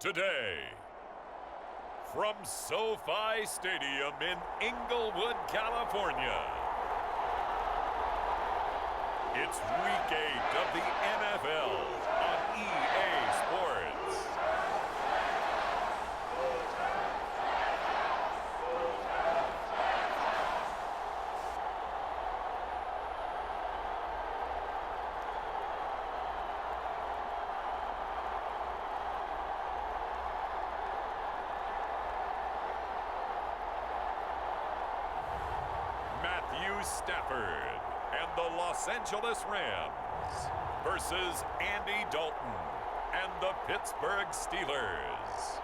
Today, from SoFi Stadium in Inglewood, California, it's Week 8 of the NFL on EA Sports. Stafford and the Los Angeles Rams versus Andy Dalton and the Pittsburgh Steelers.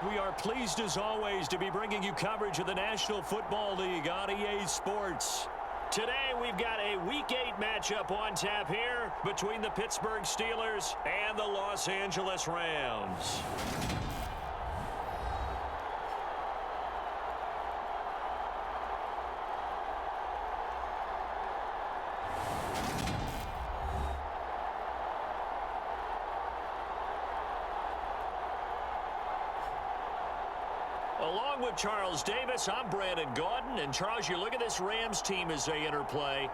We are pleased as always to be bringing you coverage of the National Football League on EA Sports. Today we've got a Week 8 matchup on tap here between the Pittsburgh Steelers and the Los Angeles Rams. Along with Charles Davis, I'm Brandon Gaudin. And Charles, you look at this Rams team as they interplay.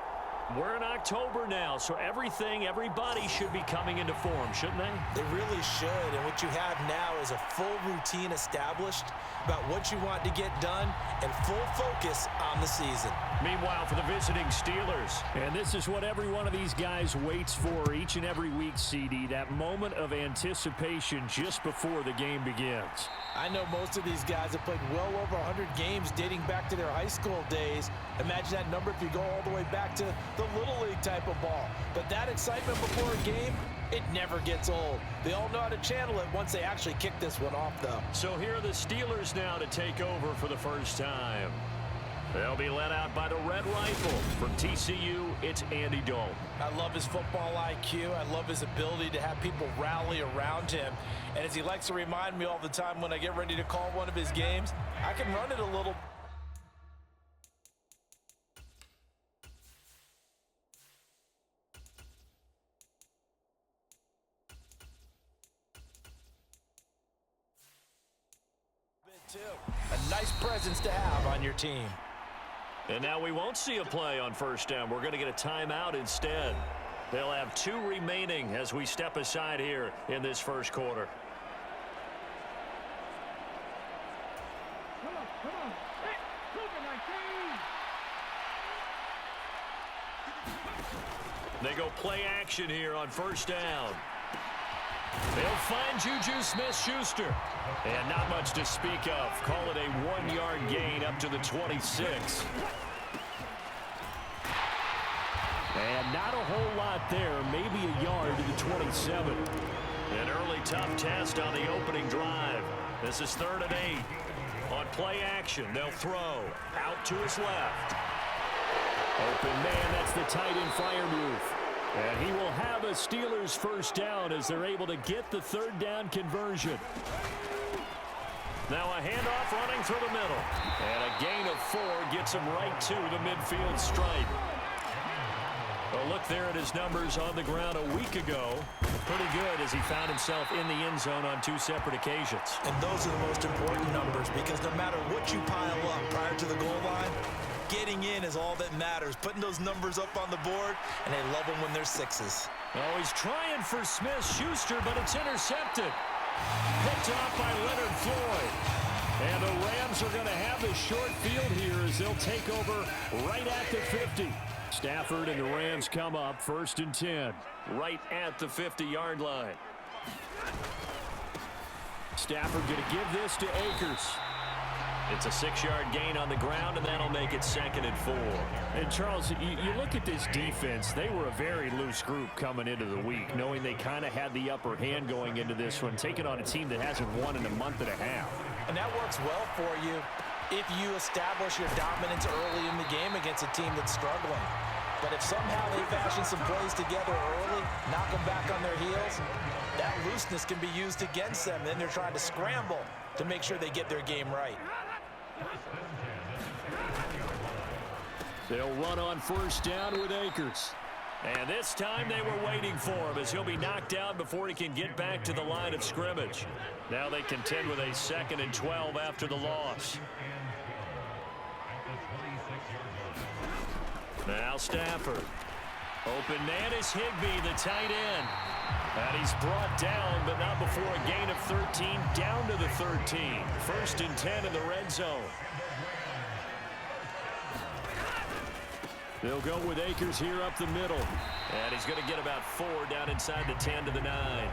We're in October now, so everybody should be coming into form, shouldn't they? They really should, and what you have now is a full routine established about what you want to get done and full focus on the season. Meanwhile, for the visiting Steelers, and this is what every one of these guys waits for each and every week, CD, that moment of anticipation just before the game begins. I know most of these guys have played well over 100 games dating back to their high school days. Imagine that number if you go all the way back to the Little League type of ball. But that excitement before a game, it never gets old. They all know how to channel it once they actually kick this one off, though. So here are the Steelers now to take over for the first time. They'll be led out by the Red Rifle. From TCU, it's Andy Dalton. I love his football IQ. I love his ability to have people rally around him. And as he likes to remind me all the time when I get ready to call one of his games, I can run it a little. A nice presence to have on your team. And now we won't see a play on first down. We're going to get a timeout instead. They'll have 2 remaining as we step aside here in this first quarter. Come on. Hey, They go play action here on first down. They'll find Juju Smith-Schuster. And not much to speak of. Call it a 1-yard gain up to the 26. And not a whole lot there. Maybe a yard to the 27. An early tough test on the opening drive. This is 3rd and 8. On play action, they'll throw. Out to his left. Open man, that's the tight end fire move. And he will have a Steelers first down as they're able to get the 3rd down conversion. Now a handoff running through the middle. And a gain of 4 gets him right to the midfield stripe. A look there at his numbers on the ground a week ago. Pretty good as he found himself in the end zone on 2 separate occasions. And those are the most important numbers because no matter what you pile up prior to the goal line, getting in is all that matters. Putting those numbers up on the board, and they love them when they're 6s. Oh, he's trying for Smith-Schuster, but it's intercepted. Picked off by Leonard Floyd. And the Rams are going to have the short field here as they'll take over right at the 50. Stafford and the Rams come up 1st and 10, right at the 50-yard line. Stafford going to give this to Akers. It's a 6-yard gain on the ground, and that'll make it 2nd and 4. And, Charles, you look at this defense. They were a very loose group coming into the week, knowing they kind of had the upper hand going into this one, taking on a team that hasn't won in a month and a half. And that works well for you if you establish your dominance early in the game against a team that's struggling. But if somehow they fashion some plays together early, knock them back on their heels, that looseness can be used against them. Then they're trying to scramble to make sure they get their game right. They'll run on first down with Akers. And this time they were waiting for him as he'll be knocked out before he can get back to the line of scrimmage. Now they contend with a 2nd and 12 after the loss. Now Stafford. Open man is Higbee, the tight end. And he's brought down, but not before a gain of 13, down to the 13. 1st and 10 in the red zone. They'll go with Akers here up the middle. And he's going to get about 4 down inside the 10 to the 9.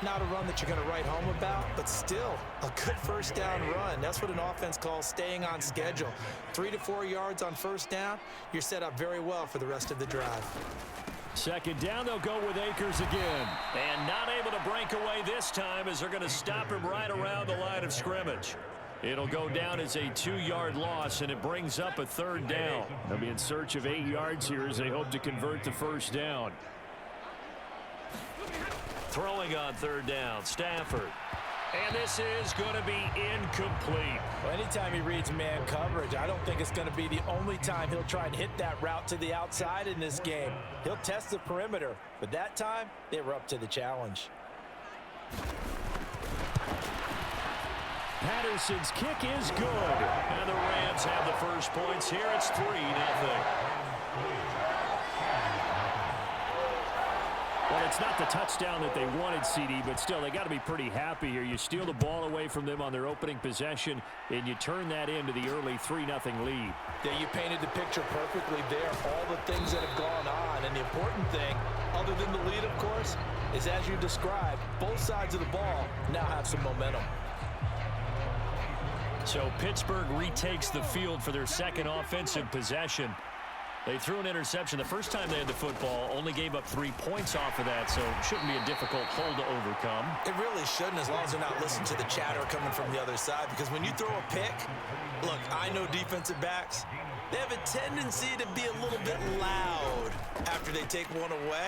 Not a run that you're going to write home about, but still a good 1st down run. That's what an offense calls staying on schedule. 3 to 4 yards on 1st down. You're set up very well for the rest of the drive. 2nd down, they'll go with Akers again. And not able to break away this time as they're going to stop him right around the line of scrimmage. It'll go down as a 2-yard loss, and it brings up a 3rd down. They'll be in search of 8 yards here as they hope to convert the 1st down. Throwing on 3rd down, Stafford. And this is going to be incomplete. Well, anytime he reads man coverage, I don't think it's going to be the only time he'll try and hit that route to the outside in this game. He'll test the perimeter, but that time they were up to the challenge. Patterson's kick is good. And the Rams have the first points here. It's 3-0. Well, it's not the touchdown that they wanted, CD, but still, they got to be pretty happy here. You steal the ball away from them on their opening possession, and you turn that into the early 3-0 lead. Yeah, you painted the picture perfectly there. All the things that have gone on, and the important thing, other than the lead, of course, is as you described, both sides of the ball now have some momentum. So Pittsburgh retakes the field for their 2nd offensive possession. They threw an interception the first time they had the football, only gave up 3 points off of that, so it shouldn't be a difficult hole to overcome. It really shouldn't, as long as they're not listening to the chatter coming from the other side, because when you throw a pick, look, I know defensive backs, they have a tendency to be a little bit loud after they take one away,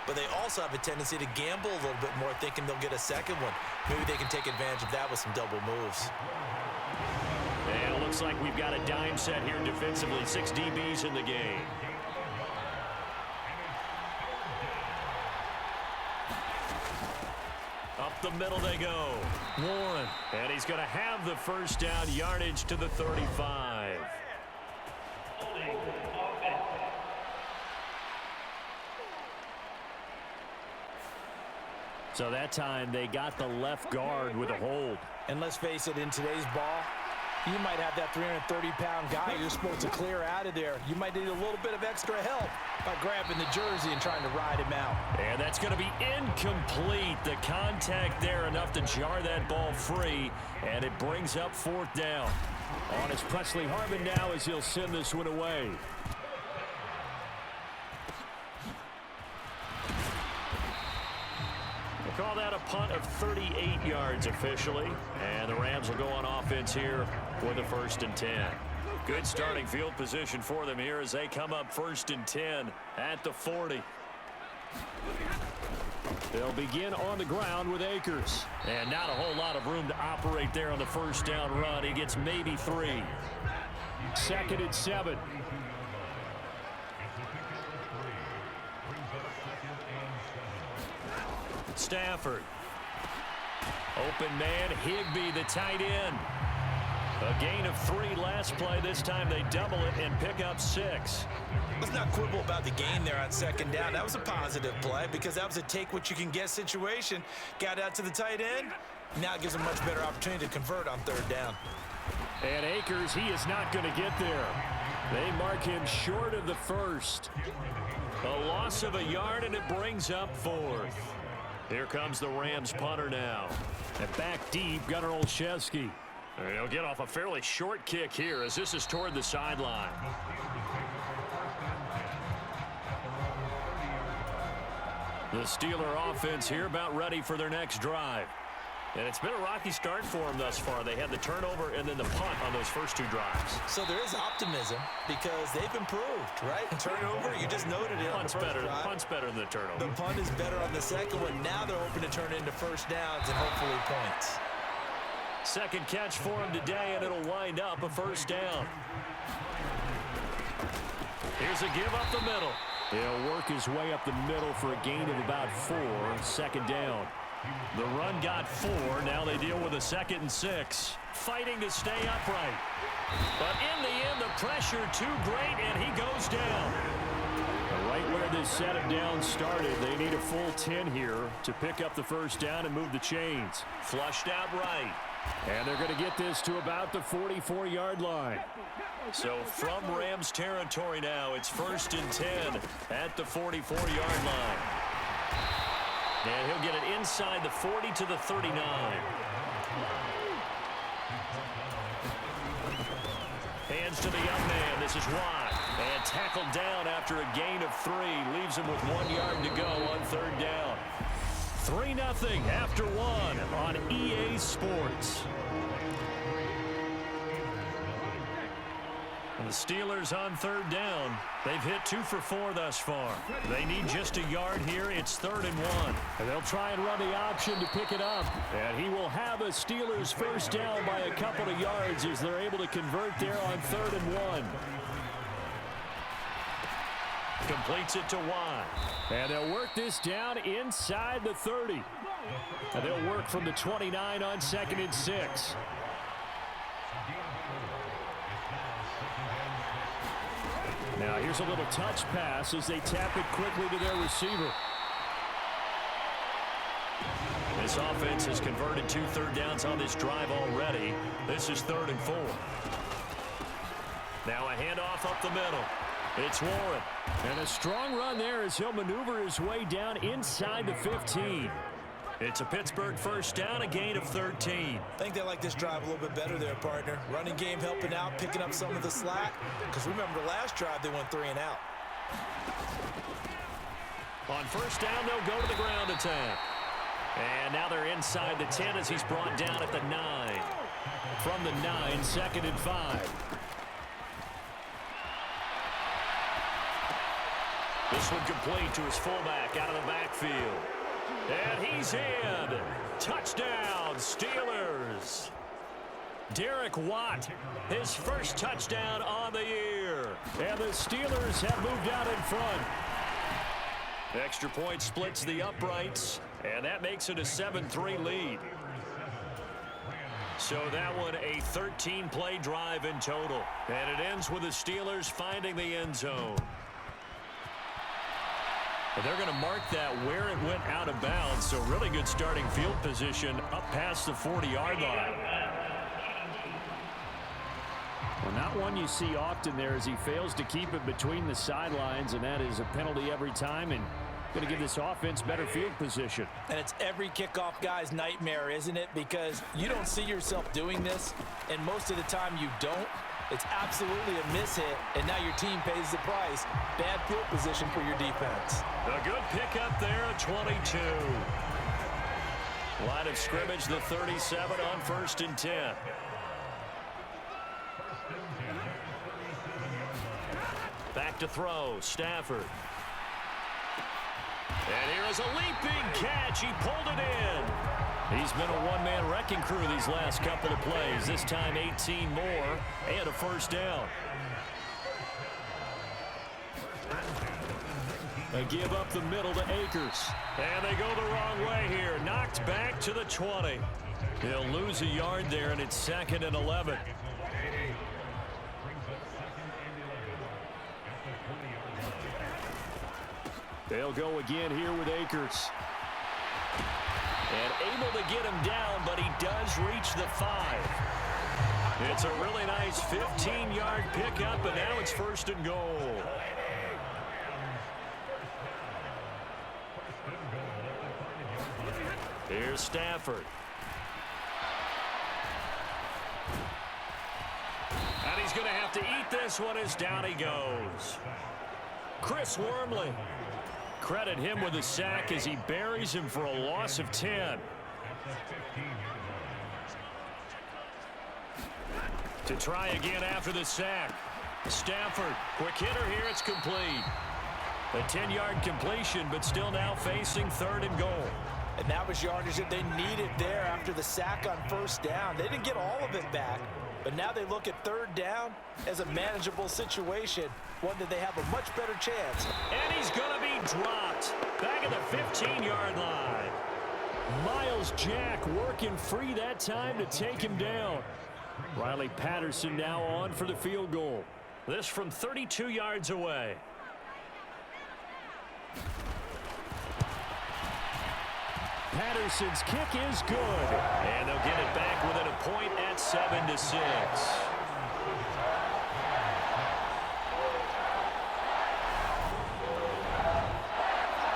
but they also have a tendency to gamble a little bit more, thinking they'll get a 2nd one. Maybe they can take advantage of that with some double moves. And it looks like we've got a dime set here defensively. 6 DBs in the game. Up the middle they go. Warren. And he's going to have the 1st down, yardage to the 35. So that time they got the left guard with a hold. And let's face it, in today's ball, you might have that 330-pound guy you're supposed to clear out of there. You might need a little bit of extra help by grabbing the jersey and trying to ride him out. And that's going to be incomplete. The contact there enough to jar that ball free, and it brings up 4th down. On is Presley Harvin now as he'll send this one away. Call that a punt of 38 yards officially. And the Rams will go on offense here with a 1st and 10. Good starting field position for them here as they come up 1st and 10 at the 40. They'll begin on the ground with Akers. And not a whole lot of room to operate there on the 1st down run. He gets maybe 3. 2nd and 7. Stafford. Open man, Higbee, the tight end. A gain of 3 last play. This time they double it and pick up 6. Let's not quibble about the gain there on 2nd down. That was a positive play because that was a take-what-you-can-get situation. Got out to the tight end. Now it gives them a much better opportunity to convert on 3rd down. And Akers, he is not going to get there. They mark him short of the 1st. A loss of a yard, and it brings up 4th. Here comes the Rams punter now. And back deep, Gunnar Olszewski. He'll get off a fairly short kick here as this is toward the sideline. The Steeler offense here about ready for their next drive. And it's been a rocky start for them thus far. They had the turnover and then the punt on those first 2 drives. So there is optimism because they've improved, right? Turnover, you just noted it. Punt's better than the turnover. The punt is better on the 2nd one. Now they're hoping to turn into 1st downs and hopefully points. 2nd catch for him today, and it'll wind up a 1st down. Here's a give up the middle. He'll work his way up the middle for a gain of about 4, second down. The run got 4. Now they deal with a 2nd and 6. Fighting to stay upright. But in the end, the pressure too great, and he goes down. Right where this set of downs started, they need a full 10 here to pick up the first down and move the chains. Flushed out right. And they're going to get this to about the 44-yard line. So from Rams territory now, it's 1st and 10 at the 44-yard line. And he'll get it inside the 40 to the 39. Hands to the young man. This is Watt. And tackled down after a gain of 3. Leaves him with 1 yard to go on 3rd down. 3-0 after 1 on EA Sports. And the Steelers on 3rd down. They've hit 2 for 4 thus far. They need just a yard here. It's 3rd and 1. And they'll try and run the option to pick it up. And he will have a Steelers first down by a couple of yards as they're able to convert there on 3rd and 1. Completes it to Watt. And they'll work this down inside the 30. And they'll work from the 29 on 2nd and 6. Now here's a little touch pass as they tap it quickly to their receiver. This offense has converted 2 third downs on this drive already. This is 3rd and 4. Now a handoff up the middle. It's Warren. And a strong run there as he'll maneuver his way down inside the 15. It's a Pittsburgh first down, a gain of 13. I think they like this drive a little bit better there, partner. Running game helping out, picking up some of the slack. Because remember the last drive, they went 3 and out. On first down, they'll go to the ground attack. And now they're inside the 10 as he's brought down at the 9. From the 9, 2nd and 5. This one complete to his fullback out of the backfield. And he's in. Touchdown, Steelers. Derek Watt, his first touchdown on the year. And the Steelers have moved out in front. Extra point splits the uprights, and that makes it a 7-3 lead. So that one a 13-play drive in total. And it ends with the Steelers finding the end zone. But they're going to mark that where it went out of bounds. So really good starting field position up past the 40-yard line. Well, not one you see often there as he fails to keep it between the sidelines, and that is a penalty every time, and going to give this offense better field position. And it's every kickoff guy's nightmare, isn't it? Because you don't see yourself doing this, and most of the time you don't. It's absolutely a mishit, and now your team pays the price. Bad field position for your defense. A good pickup there at 22. Line of scrimmage, the 37 on 1st and 10. Back to throw, Stafford. And here is a leaping catch. He pulled it in. He's been a one-man wrecking crew these last couple of plays. This time 18 more and a first down. They give up the middle to Akers. And they go the wrong way here. Knocked back to the 20. They'll lose a yard there, and it's 2nd and 11. They'll go again here with Akers. And able to get him down, but he does reach the 5. It's a really nice 15-yard pickup, and now it's 1st and goal. Here's Stafford. And he's going to have to eat this one as down he goes. Chris Wormley. Credit him with a sack as he buries him for a loss of 10. To try again after the sack. Stafford, quick hitter here, it's complete. A 10-yard completion, but still now facing 3rd and goal. And that was yardage that they needed there after the sack on 1st down. They didn't get all of it back, But now they look at third down as a manageable situation, one that they have a much better chance. And he's going to be dropped back at the 15-yard line. Miles Jack working free that time to take him down. Riley Patterson now on for the field goal. This from 32 yards away. Patterson's kick is good. And they'll get it back within a point at 7-6.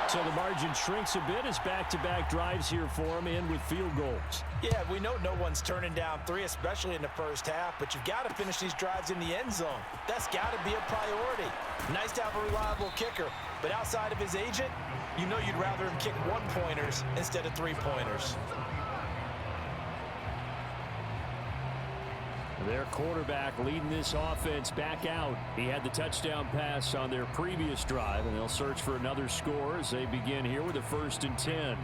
So the margin shrinks a bit as back-to-back drives here for him, and with field goals. Yeah, we know no one's turning down 3, especially in the first half, but you've got to finish these drives in the end zone. That's got to be a priority. Nice to have a reliable kicker, but outside of his agent, you know you'd rather him kick 1-pointers instead of 3-pointers. Their quarterback leading this offense back out. He had the touchdown pass on their previous drive, and they'll search for another score as they begin here with a 1st and 10.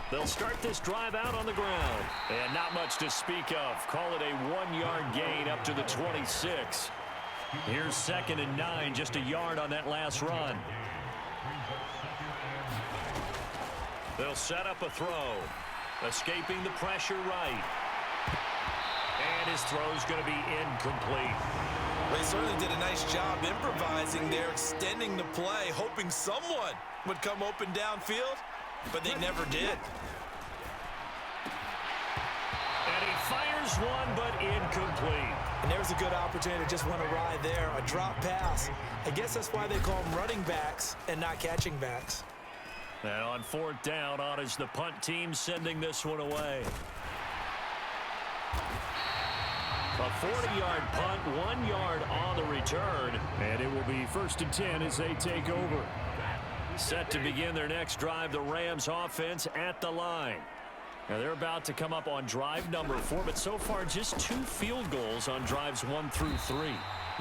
They'll start this drive out on the ground. And not much to speak of. Call it a 1-yard gain up to the 26. Here's 2nd and 9, just a yard on that last run. They'll set up a throw. Escaping the pressure right. And his throw's going to be incomplete. They certainly did a nice job improvising there, extending the play, hoping someone would come open downfield, but they never did. And he fires one, but incomplete. And there's a good opportunity to just want to ride there, a drop pass. I guess that's why they call them running backs and not catching backs. And on 4th down, on is the punt team sending this one away. A 40-yard punt, 1 yard on the return, and it will be 1st and 10 as they take over. Set to begin their next drive, the Rams offense at the line. Now they're about to come up on drive number 4, but so far just 2 field goals on drives 1 through 3.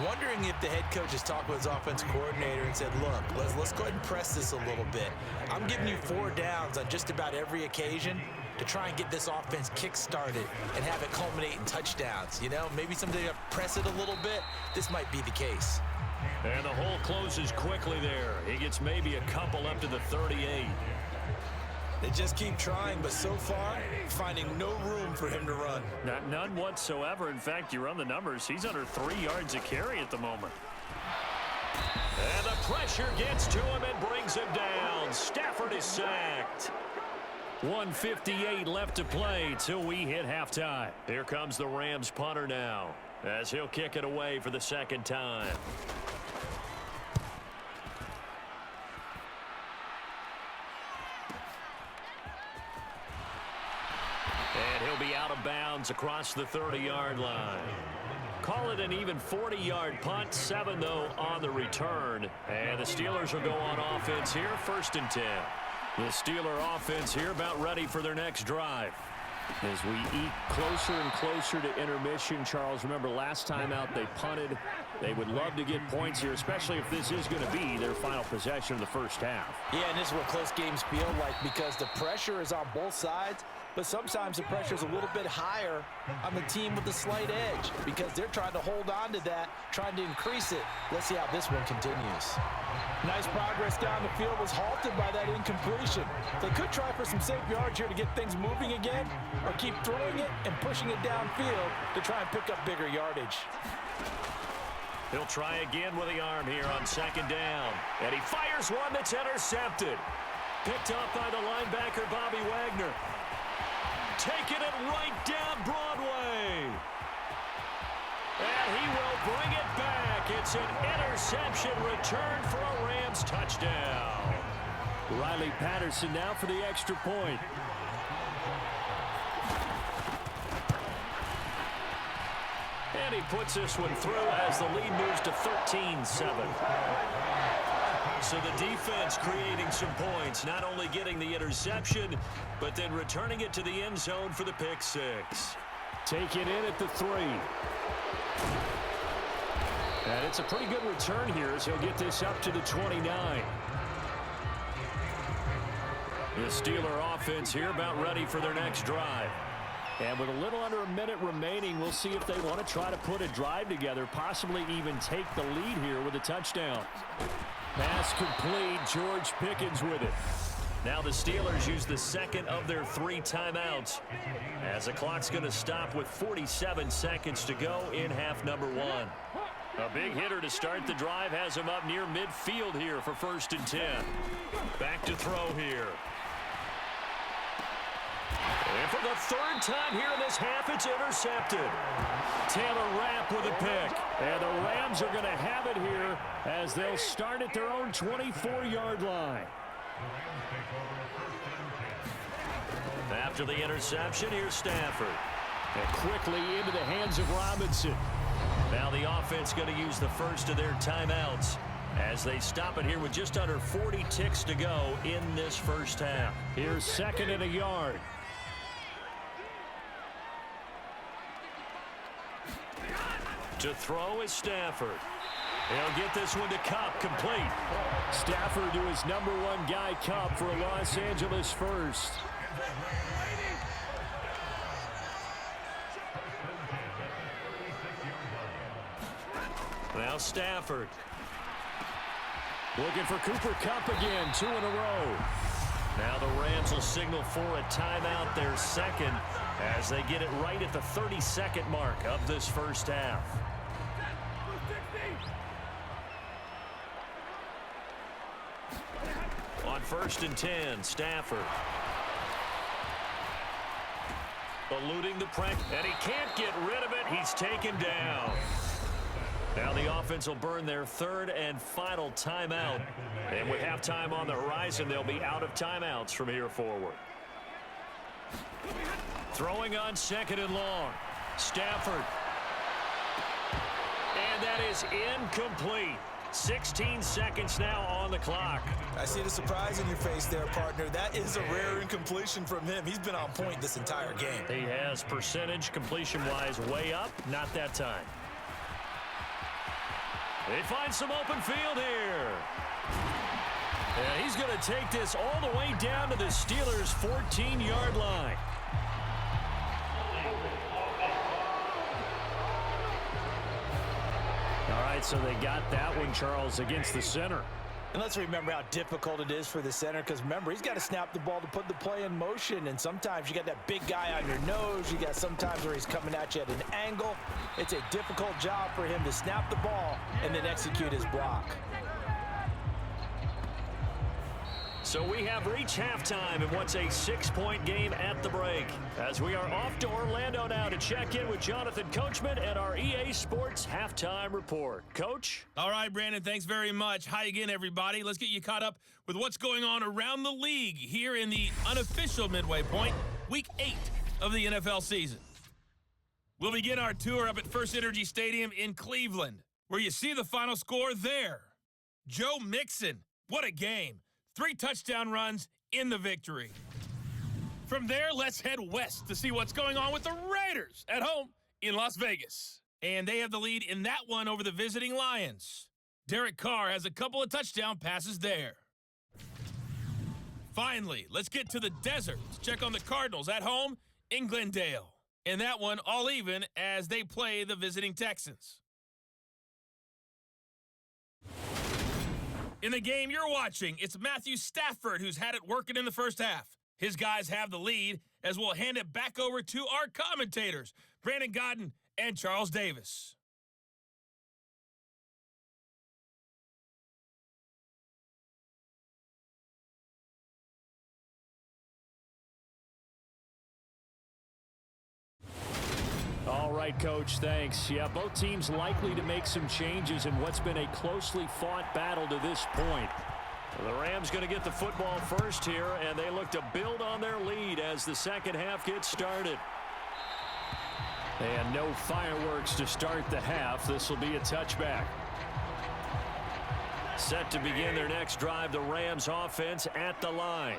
Wondering if the head coach has talked with his offense coordinator and said, look, let's go ahead and press this a little bit. I'm giving you 4 downs on just about every occasion to try and get this offense kick-started and have it culminate in touchdowns. You know, maybe someday you press it a little bit. This might be the case. And the hole closes quickly there. He gets maybe a couple up to the 38. They just keep trying, but so far, finding no room for him to run. None whatsoever. In fact, you run the numbers. He's under 3 yards a carry at the moment. And the pressure gets to him and brings him down. Stafford is sacked. 1:58 left to play till we hit halftime. Here comes the Rams punter now, as he'll kick it away for the 2nd time. And he'll be out of bounds across the 30-yard line. Call it an even 40-yard punt, 7 though on the return. And the Steelers will go on offense here, 1st and 10. The Steeler offense here about ready for their next drive. As we eke closer and closer to intermission, Charles, remember last time out they punted. They would love to get points here, especially if this is going to be their final possession of the first half. Yeah, and this is what close games feel like because the pressure is on both sides, but sometimes the pressure is a little bit higher on the team with the slight edge because they're trying to hold on to that, trying to increase it. Let's see how this one continues. Nice progress down the field was halted by that incompletion. They could try for some safe yards here to get things moving again, or keep throwing it and pushing it downfield to try and pick up bigger yardage. He'll try again with the arm here on 2nd down. And he fires one that's intercepted. Picked up by the linebacker, Bobby Wagner. Taking it right down Broadway. And he will bring it back. It's an interception return for a Rams touchdown. Riley Patterson now for the extra point. And he puts this one through as the lead moves to 13-7. So the defense creating some points, not only getting the interception, but then returning it to the end zone for the pick 6. Taken in at the 3. And it's a pretty good return here as he'll get this up to the 29. The Steeler offense here about ready for their next drive. And with a little under a minute remaining, we'll see if they want to try to put a drive together, possibly even take the lead here with a touchdown. Pass complete. George Pickens with it. Now the Steelers use the second of their 3 timeouts as the clock's going to stop with 47 seconds to go in half number 1. A big hitter to start the drive has him up near midfield here for 1st and 10. Back to throw here. And for the 3rd time here in this half, it's intercepted. Taylor Rapp with a pick. And the Rams are going to have it here as they'll start at their own 24-yard line. After the interception, here's Stafford. And quickly into the hands of Robinson. Now the offense going to use the first of their timeouts as they stop it here with just under 40 ticks to go in this first half. Here's 2nd and a yard. To throw is Stafford. He'll get this one to Kupp, complete. Stafford to his number 1 guy, Kupp, for a Los Angeles first. Now Stafford. Looking for Cooper Kupp again, 2 in a row. Now the Rams will signal for a timeout, their second, as they get it right at the 32nd mark of this first half. On 1st and 10, Stafford. Eluding the pressure, and he can't get rid of it. He's taken down. Now the offense will burn their 3rd and final timeout. And with halftime on the horizon, they'll be out of timeouts from here forward. Throwing on 2nd and long. Stafford. And that is incomplete. 16 seconds now on the clock. I see the surprise in your face there, partner. That is a rare incompletion from him. He's been on point this entire game. He has percentage completion-wise way up. Not that time. They find some open field here. And he's going to take this all the way down to the Steelers' 14-yard line. All right, so they got that one, Charles, against the center. And let's remember how difficult it is for the center, because remember, he's got to snap the ball to put the play in motion, and sometimes you got that big guy on your nose. You got sometimes where he's coming at you at an angle. It's a difficult job for him to snap the ball and then execute his block. So we have reached halftime in what's a 6-point game at the break, as we are off to Orlando now to check in with Jonathan Coachman and our EA Sports Halftime Report. Coach? All right, Brandon, thanks very much. Hi again, everybody. Let's get you caught up with what's going on around the league here in the unofficial midway point, Week 8 of the NFL season. We'll begin our tour up at First Energy Stadium in Cleveland, where you see the final score there. Joe Mixon, what a game. 3 touchdown runs in the victory. From there, let's head west to see what's going on with the Raiders at home in Las Vegas. And they have the lead in that one over the visiting Lions. Derek Carr has a couple of touchdown passes there. Finally, let's get to the desert to check on the Cardinals at home in Glendale. And that one all even as they play the visiting Texans. In the game you're watching, it's Matthew Stafford who's had it working in the first half. His guys have the lead as we'll hand it back over to our commentators, Brandon Godden and Charles Davis. All right, Coach, thanks. Yeah, both teams likely to make some changes in what's been a closely fought battle to this point. The Rams going to get the football first here, and they look to build on their lead as the second half gets started. And no fireworks to start the half. This will be a touchback. Set to begin their next drive, the Rams offense at the line.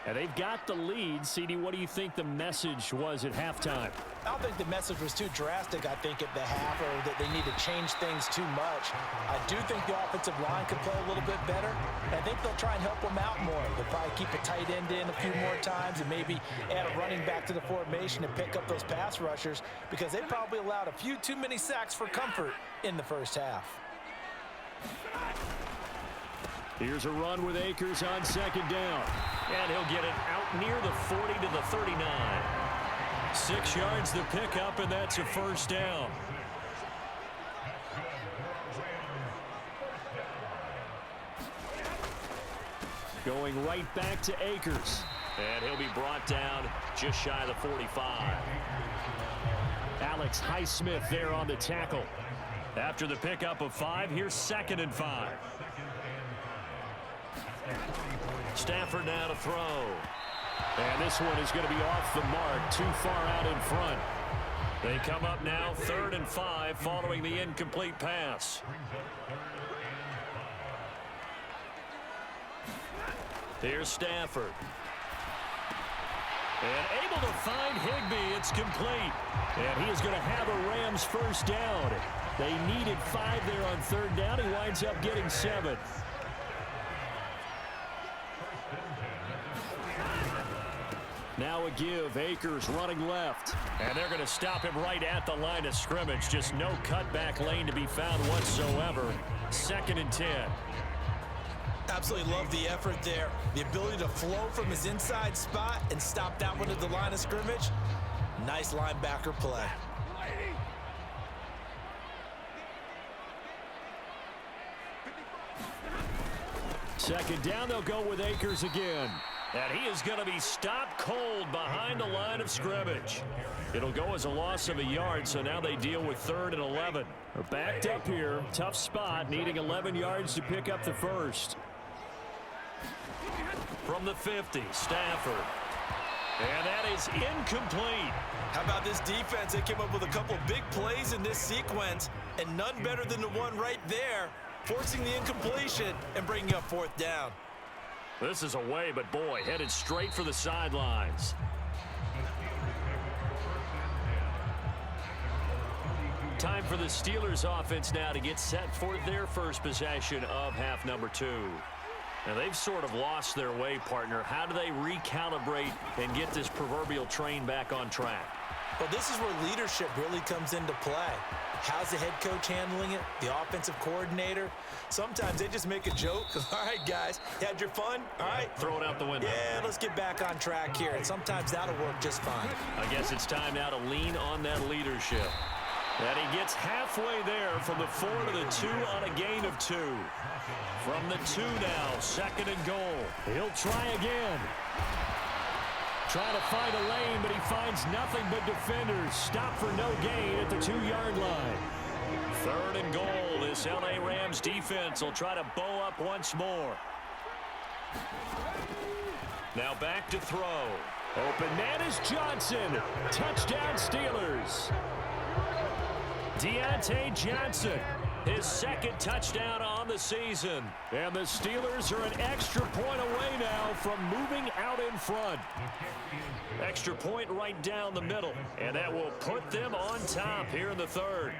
And they've got the lead. CD, what do you think the message was at halftime? I don't think the message was too drastic, I think, at the half, or that they need to change things too much. I do think the offensive line could play a little bit better. I think they'll try and help them out more. They'll probably keep a tight end in a few more times and maybe add a running back to the formation to pick up those pass rushers, because they probably allowed a few too many sacks for comfort in the first half. Here's a run with Akers on second down. And he'll get it out near the 40 to the 39. 6 yards the pickup, and that's a first down. Going right back to Akers. And he'll be brought down just shy of the 45. Alex Highsmith there on the tackle. After the pickup of 5, here's 2nd and 5. Stafford now to throw. And this one is going to be off the mark, too far out in front. They come up now 3rd and 5 following the incomplete pass. Here's Stafford. And able to find Higbee. It's complete. And he is going to have a Rams first down. They needed 5 there on 3rd down. He winds up getting 7. Now a give. Akers running left. And they're going to stop him right at the line of scrimmage. Just no cutback lane to be found whatsoever. 2nd and 10. Absolutely love the effort there. The ability to flow from his inside spot and stop that one at the line of scrimmage. Nice linebacker play. Second down, they'll go with Akers again. And he is going to be stopped cold behind the line of scrimmage. It'll go as a loss of a yard, so now they deal with 3rd and 11. They're backed up here. Tough spot, needing 11 yards to pick up the first. From the 50, Stafford. And that is incomplete. How about this defense? They came up with a couple big plays in this sequence, and none better than the one right there, forcing the incompletion and bringing up 4th down. This is away, but boy, headed straight for the sidelines. Time for the Steelers offense now to get set for their first possession of half number 2. Now they've sort of lost their way, partner. How do they recalibrate and get this proverbial train back on track? Well, this is where leadership really comes into play. How's the head coach handling it? The offensive coordinator? Sometimes they just make a joke. All right, guys, you had your fun? All right. Throw it out the window. Yeah, let's get back on track here. And sometimes that'll work just fine. I guess it's time now to lean on that leadership. And he gets halfway there from the 4 to the 2 on a gain of 2. From the 2 now, 2nd and goal. He'll try again. Trying to find a lane, but he finds nothing but defenders. Stop for no gain at the 2-yard line. 3rd and goal. This LA Rams defense will try to bow up once more. Now back to throw. Open man is Johnson. Touchdown Steelers. Deontay Johnson, his 2nd touchdown on the season. And the Steelers are an extra point away now from moving out in front. Extra point right down the middle. And that will put them on top here in the 3rd.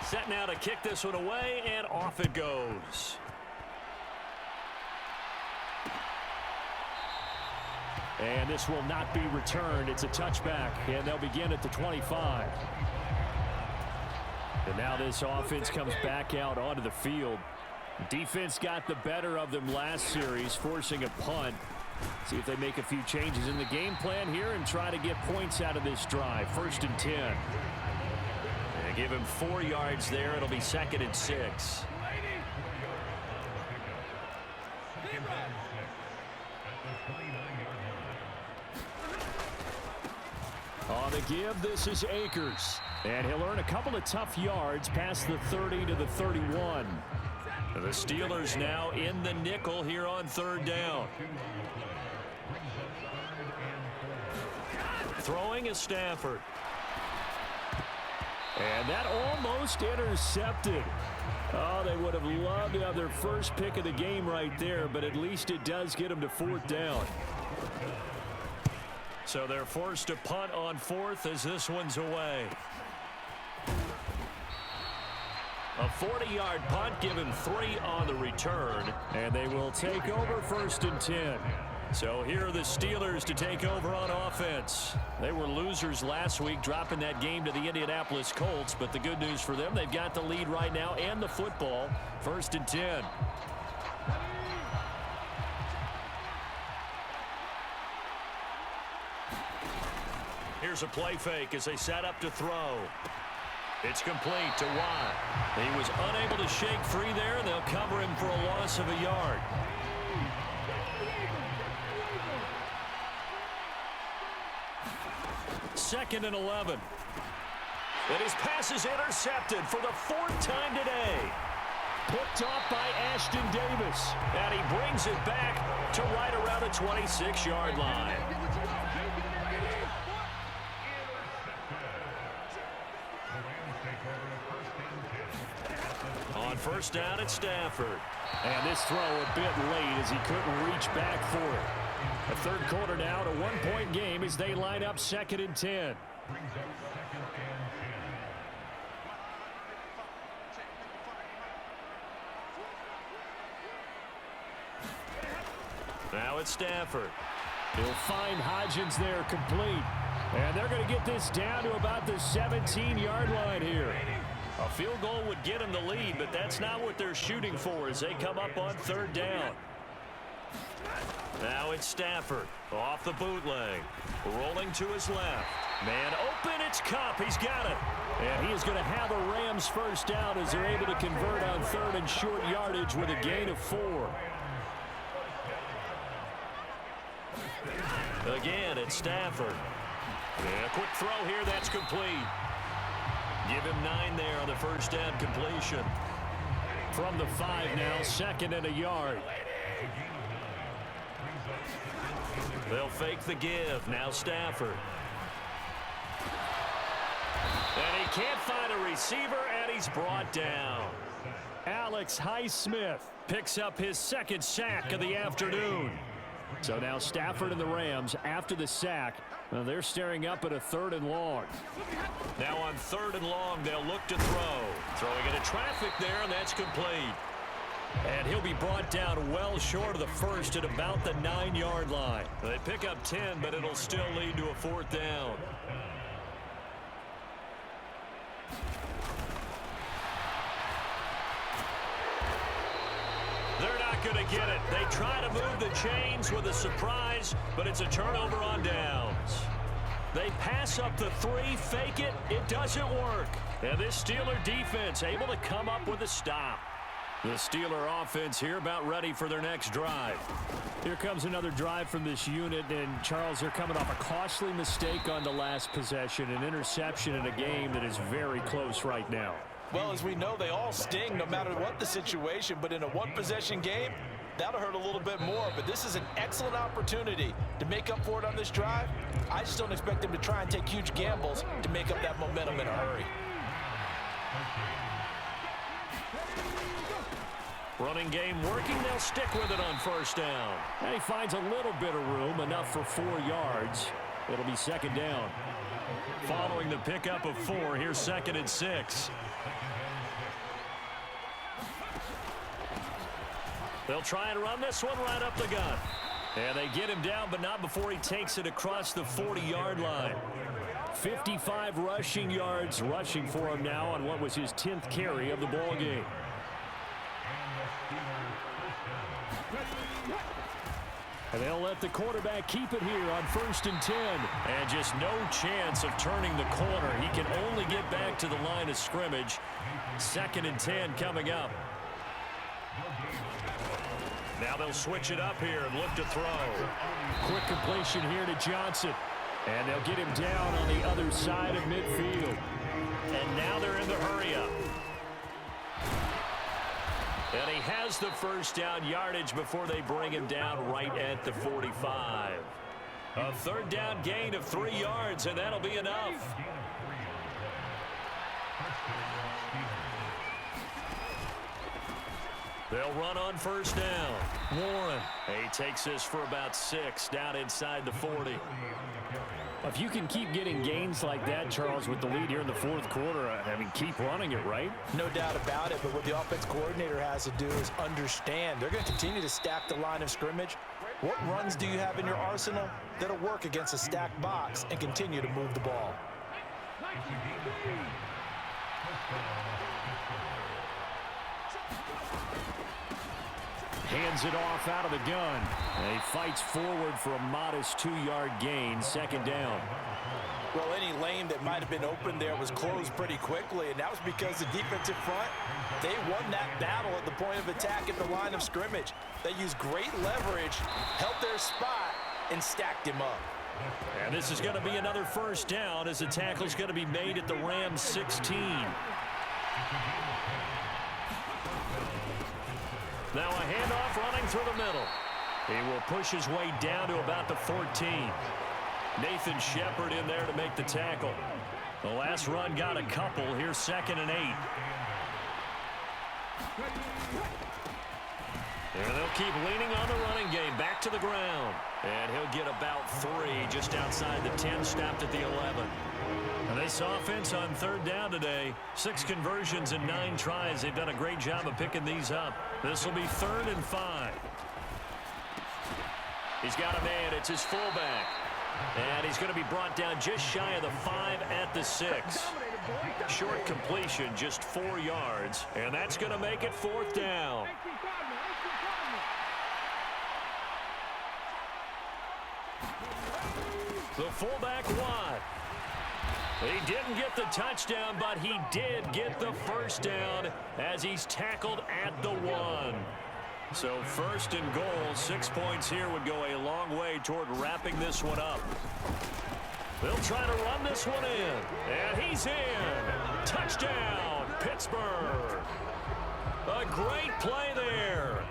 Set now to kick this one away, and off it goes. And this will not be returned. It's a touchback, and they'll begin at the 25. And now this offense comes back out onto the field. Defense got the better of them last series, forcing a punt. See if they make a few changes in the game plan here and try to get points out of this drive. 1st and 10. And give him 4 yards there. It'll be 2nd and 6. On the give, this is Akers. And he'll earn a couple of tough yards past the 30 to the 31. The Steelers now in the nickel here on 3rd down. Throwing is Stafford. And that almost intercepted. Oh, they would have loved to have their first pick of the game right there, but at least it does get them to 4th down. So they're forced to punt on 4th as this one's away. A 40-yard punt, given 3 on the return, and they will take over 1st and 10. So here are the Steelers to take over on offense. They were losers last week, dropping that game to the Indianapolis Colts, but the good news for them, they've got the lead right now and the football. 1st and 10. Here's a play fake as they set up to throw. It's complete to Watt. He was unable to shake free there, and they'll cover him for a loss of a yard. Second and 11. And his pass is intercepted for the 4th time today. Picked off by Ashton Davis. And he brings it back to right around the 26-yard line. On 1st down at Stafford. And this throw a bit late as he couldn't reach back for it. The 3rd quarter now, a 1-point game as they line up 2nd and 10. Now it's Stafford. He'll find Hodgins there complete. And they're going to get this down to about the 17-yard line here. A field goal would get them the lead, but that's not what they're shooting for as they come up on 3rd down. Now it's Stafford off the bootleg. Rolling to his left. Man open, it's Kupp. He's got it. And he is going to have a Rams 1st down as they're able to convert on 3rd and short yardage with a gain of 4. Again, it's Stafford. And a quick throw here, that's complete. Give him 9 there on the 1st down completion. From the 5 now, 2nd and a yard. They'll fake the give. Now Stafford. And he can't find a receiver, and he's brought down. Alex Highsmith picks up his 2nd sack of the afternoon. So now Stafford and the Rams, after the sack, they're staring up at a 3rd and long. Now on 3rd and long, they'll look to throw. Throwing into traffic there, and that's complete. And he'll be brought down well short of the 1st at about the 9-yard line. They pick up 10, but it'll still lead to a 4th down. They're not going to get it. They try to move the chains with a surprise, but it's a turnover on downs. They pass up the 3, fake it. It doesn't work. And this Steeler defense able to come up with a stop. The Steeler offense here about ready for their next drive. Here comes another drive from this unit, and Charles, they're coming off a costly mistake on the last possession, an interception in a game that is very close right now. Well, as we know, they all sting no matter what the situation, but in a 1-possession game, that'll hurt a little bit more. But this is an excellent opportunity to make up for it on this drive. I just don't expect them to try and take huge gambles to make up that momentum in a hurry. Running game working. They'll stick with it on 1st down. And he finds a little bit of room, enough for 4 yards. It'll be 2nd down. Following the pickup of 4, here's 2nd and 6. They'll try and run this one right up the gut. And they get him down, but not before he takes it across the 40-yard line. 55 rushing yards rushing for him now on what was his 10th carry of the ball game. And they'll let the quarterback keep it here on 1st and 10. And just no chance of turning the corner. He can only get back to the line of scrimmage. 2nd and 10 coming up. Now they'll switch it up here and look to throw. Quick completion here to Johnson. And they'll get him down on the other side of midfield. And now they're in the hurry-up. And he has the 1st down yardage before they bring him down right at the 45. A 3rd down gain of 3 yards, and that'll be enough. They'll run on first down. Warren. He takes this for about 6 down inside the 40. If you can keep getting gains like that, Charles, with the lead here in the fourth quarter, I mean, keep running it, right? No doubt about it, but what the offense coordinator has to do is understand they're going to continue to stack the line of scrimmage. What runs do you have in your arsenal that'll work against a stacked box and continue to move the ball? Hands it off out of the gun. And he fights forward for a modest 2-yard gain, second down. Well, any lane that might have been open there was closed pretty quickly, and that was because the defensive front, they won that battle at the point of attack at the line of scrimmage. They used great leverage, held their spot, and stacked him up. And this is going to be another first down as the tackle's going to be made at the Rams 16. Now a handoff running through the middle. He will push his way down to about the 14. Nathan Shepard in there to make the tackle. The last run got a couple. Here's 2nd and 8. And they'll keep leaning on the running game. Back to the ground. And he'll get about 3 just outside the 10, stopped at the 11. And this offense on 3rd down today, 6 conversions and 9 tries. They've done a great job of picking these up. This will be 3rd and 5. He's got a man. It's his fullback. And he's going to be brought down just shy of the 5 at the 6. Short completion, just 4 yards. And that's going to make it 4th down. The fullback wide. He didn't get the touchdown, but he did get the first down as he's tackled at the 1. So 1st and goal, 6 points here would go a long way toward wrapping this one up. They'll try to run this one in, and he's in. Touchdown, Pittsburgh. A great play there.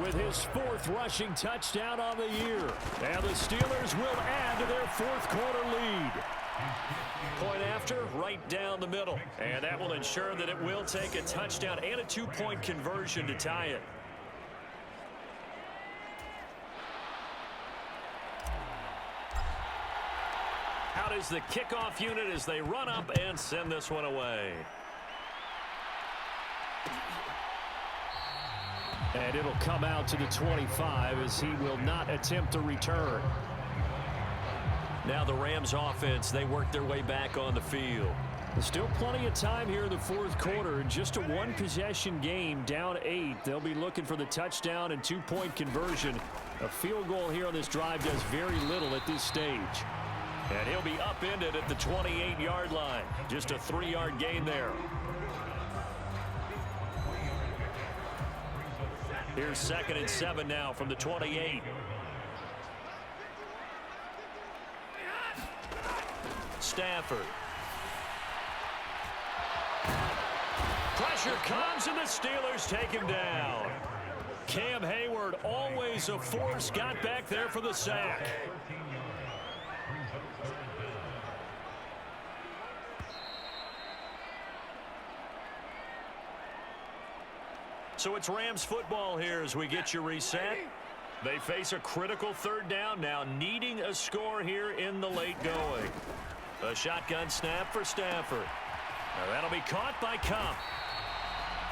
With his 4th rushing touchdown on the year. And the Steelers will add to their 4th quarter lead. Point after, right down the middle. And that will ensure that it will take a touchdown and a 2-point conversion to tie it. Out is the kickoff unit as they run up and send this one away. And it'll come out to the 25 as he will not attempt to return. Now the Rams offense, they work their way back on the field. There's still plenty of time here in the 4th quarter. Just a 1-possession game, down 8. They'll be looking for the touchdown and 2-point conversion. A field goal here on this drive does very little at this stage. And he'll be upended at the 28-yard line. Just a 3-yard gain there. Here's 2nd and 7 now from the 28. Stafford. Pressure comes and the Steelers take him down. Cam Hayward, always a force, got back there for the sack. So it's Rams football here as we get you reset. They face a critical 3rd down now, needing a score here in the late going. A shotgun snap for Stafford. Now that'll be caught by Cup.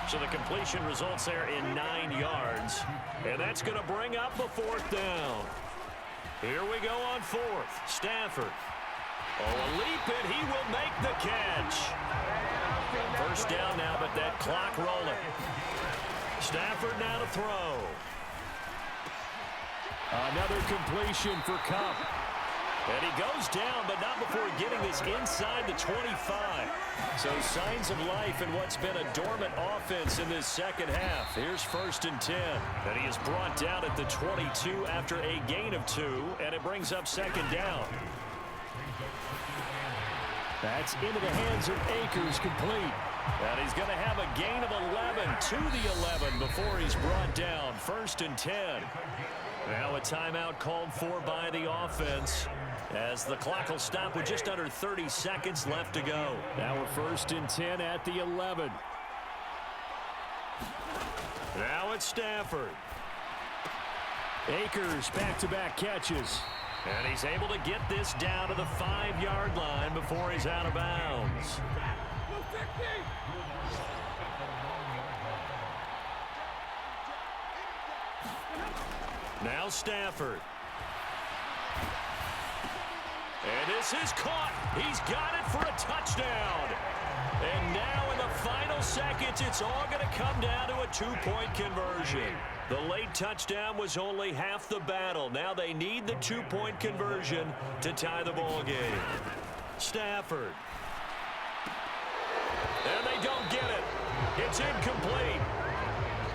So the completion results there in 9 yards. And that's going to bring up the 4th down. Here we go on 4th. Stafford. Oh, a leap, and he will make the catch. 1st down now, but that clock rolling. Stafford now to throw. Another completion for Cup. And he goes down, but not before getting this inside the 25. So signs of life in what's been a dormant offense in this second half. Here's 1st and 10. And he is brought down at the 22 after a gain of 2, and it brings up 2nd down. That's into the hands of Akers, complete. And he's going to have a gain of 11 to the 11 before he's brought down. 1st and 10. Now a timeout called for by the offense as the clock will stop with just under 30 seconds left to go. Now we're 1st and 10 at the 11. Now it's Stafford. Akers back-to-back catches. And he's able to get this down to the 5-yard line before he's out of bounds. Now Stafford. And this is caught. He's got it for a touchdown. And now in the final seconds, it's all going to come down to a 2-point conversion. The late touchdown was only half the battle. Now they need the 2-point conversion to tie the ball game. Stafford. And they don't get it. It's incomplete.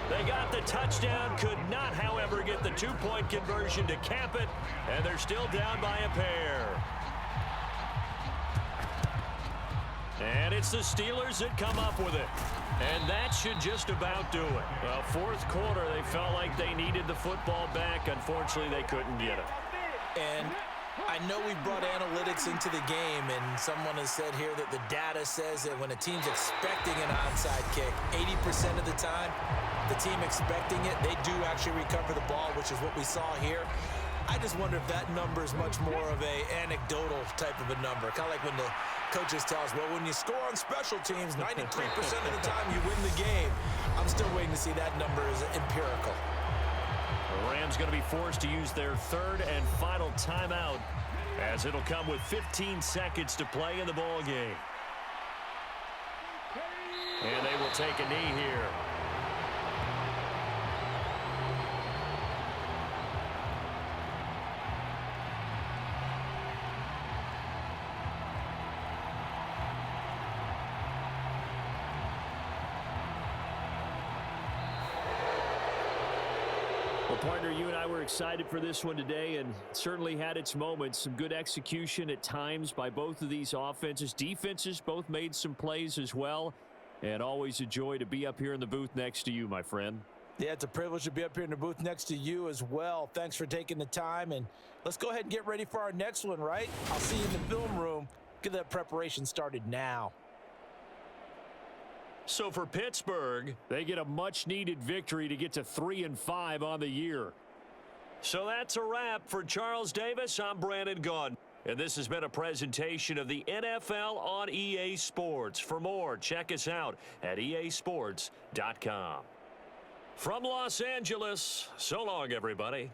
They got the touchdown, could not, however, get the 2-point conversion to cap it, and they're still down by a pair. And it's the Steelers that come up with it. And that should just about do it. Well, fourth quarter, they felt like they needed the football back. Unfortunately, they couldn't get it. And I know we brought analytics into the game, and someone has said here that the data says that when a team's expecting an onside kick, 80% of the time, the team expecting it, they do actually recover the ball, which is what we saw here. I just wonder if that number is much more of a anecdotal type of a number. Kind of like when the coaches tell us, well, when you score on special teams, 93% of the time you win the game. I'm still waiting to see that number is empirical. The Rams going to be forced to use their third and final timeout, as it'll come with 15 seconds to play in the ball game. And they will take a knee here. Well, partner, you and I were excited for this one today, and it certainly had its moments. Some good execution at times by both of these offenses. Defenses both made some plays as well, and always a joy to be up here in the booth next to you, my friend. Yeah, it's a privilege to be up here in the booth next to you as well. Thanks for taking the time, and let's go ahead and get ready for our next one, right? I'll see you in the film room. Get that preparation started now. So for Pittsburgh, they get a much-needed victory to get to 3-5 on the year. So that's a wrap. For Charles Davis, I'm Brandon Gaudin. And this has been a presentation of the NFL on EA Sports. For more, check us out at easports.com. From Los Angeles, so long, everybody.